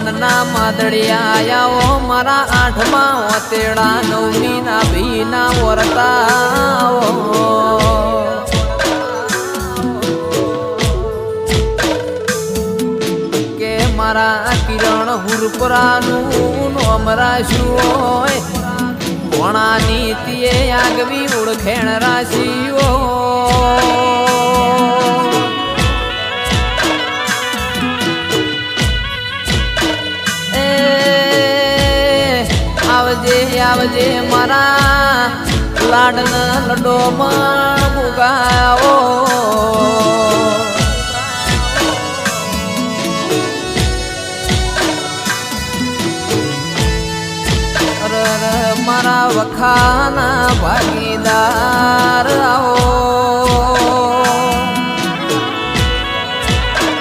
મનના માદડિયા આયાઓ મારા આઠમાં ઓતેડા નવમી ના ભીના વરતાઓ કે મારા કિરણ હુરપરાનું અમરાશું હોય કોણા નીતિએ આગવી ઓળખેણ રાશિઓ આવજે મારા લાડના લડો માં ગુગાઓ મારા વખાના ભાગીદાર આવો